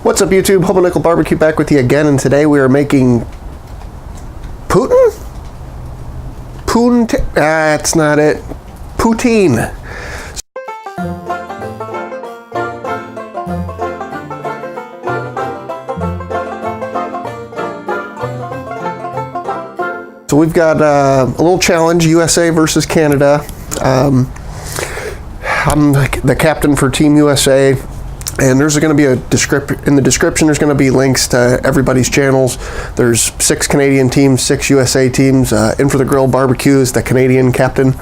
What's up YouTube, Hobo Nichol BBQ back with you again, and today we are making that's not it. Poutine. So we've got a little challenge, USA versus Canada. I'm the captain for Team USA. And there's going to be in the description, there's going to be links to everybody's channels. There's 6 Canadian teams, 6 USA teams. In for the Grill BBQ is the Canadian captain.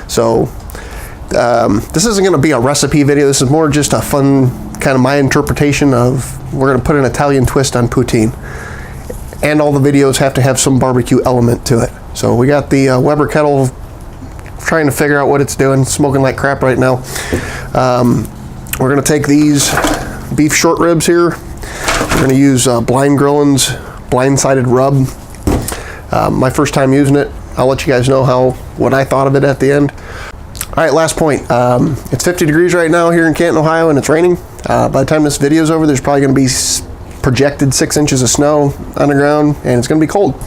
So this isn't going to be a recipe video. This is more just a fun, kind of my interpretation of, we're going to put an Italian twist on poutine. And all the videos have to have some barbecue element to it. So we got the Weber Kettle trying to figure out what it's doing, smoking like crap right now. We're going to take these beef short ribs here. We're going to use Blind Grillings blind-sided rub. My first time using it. I'll let you guys know what I thought of it at the end. All right, last point. It's 50 degrees right now here in Canton, Ohio, and it's raining. By the time this video's over, there's probably going to be projected 6 inches of snow on the ground, and it's going to be cold.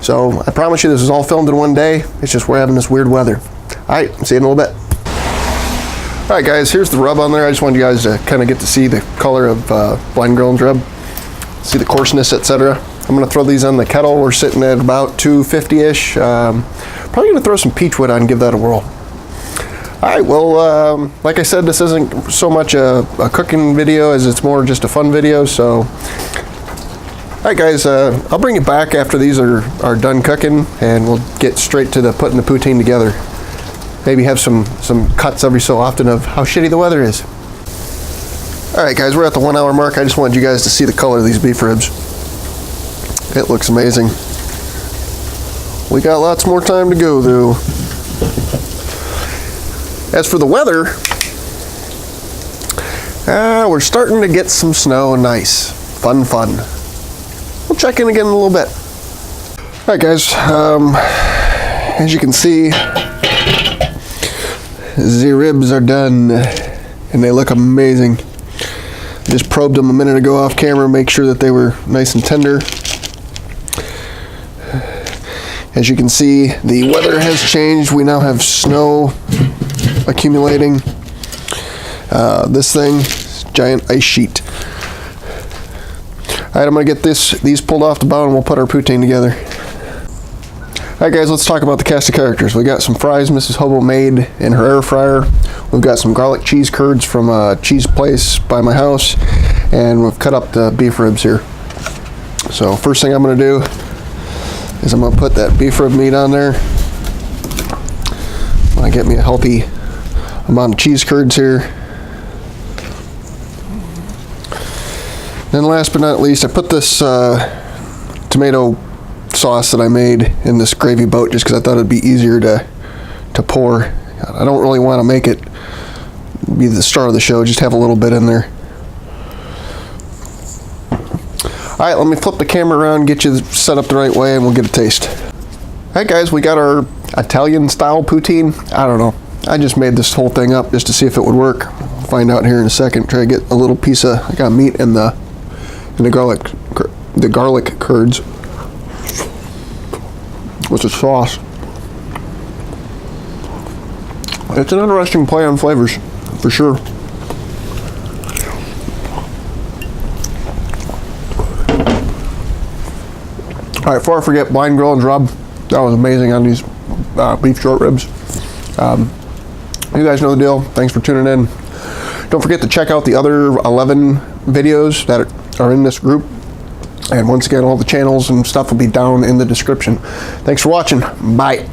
So I promise you this is all filmed in one day. It's just we're having this weird weather. All right, see you in a little bit. All right, guys, here's the rub on there. I just wanted you guys to kind of get to see the color of Blind Grillings rub, see the coarseness, etc. I'm going to throw these on the kettle. We're sitting at about 250-ish. Probably going to throw some peach wood on and give that a whirl. All right, well, like I said, this isn't so much a cooking video as it's more just a fun video. So, all right, guys, I'll bring you back after these are done cooking, and we'll get straight to putting the poutine together. Maybe have some cuts every so often of how shitty the weather is. All right, guys, we're at the 1 hour mark. I just wanted you guys to see the color of these beef ribs. It looks amazing. We got lots more time to go, though. As for the weather, we're starting to get some snow and ice. Fun. We'll check in again in a little bit. All right, guys, as you can see, the ribs are done, and they look amazing. Just probed them a minute ago off camera, make sure that they were nice and tender. As you can see, the weather has changed. We now have snow accumulating. This thing is a giant ice sheet. All right, I'm gonna get these pulled off the bone, and we'll put our poutine together. All right, guys, let's talk about the cast of characters. We got some fries Mrs. Hobo made in her air fryer. We've got some garlic cheese curds from a cheese place by my house, and we've cut up the beef ribs here. So first thing I'm going to do is I'm going to put that beef rib meat on there. I'm going to get me a healthy amount of cheese curds here. Then last but not least, I put this tomato sauce that I made in this gravy boat just because I thought it'd be easier to pour. I don't really want to make it be the star of the show, just have a little bit in there. Alright, let me flip the camera around, get you set up the right way, and we'll get a taste. Alright, guys, we got our Italian style poutine. I don't know, I just made this whole thing up just to see if it would work. I'll find out here in a second. Try to get a little piece of, I got meat in the garlic curds with the sauce. It's an interesting play on flavors, for sure. All right, before I forget, Blind Grillings rub. That was amazing on these beef short ribs. You guys know the deal. Thanks for tuning in. Don't forget to check out the other 11 videos that are in this group. And once again, all the channels and stuff will be down in the description. Thanks for watching. Bye.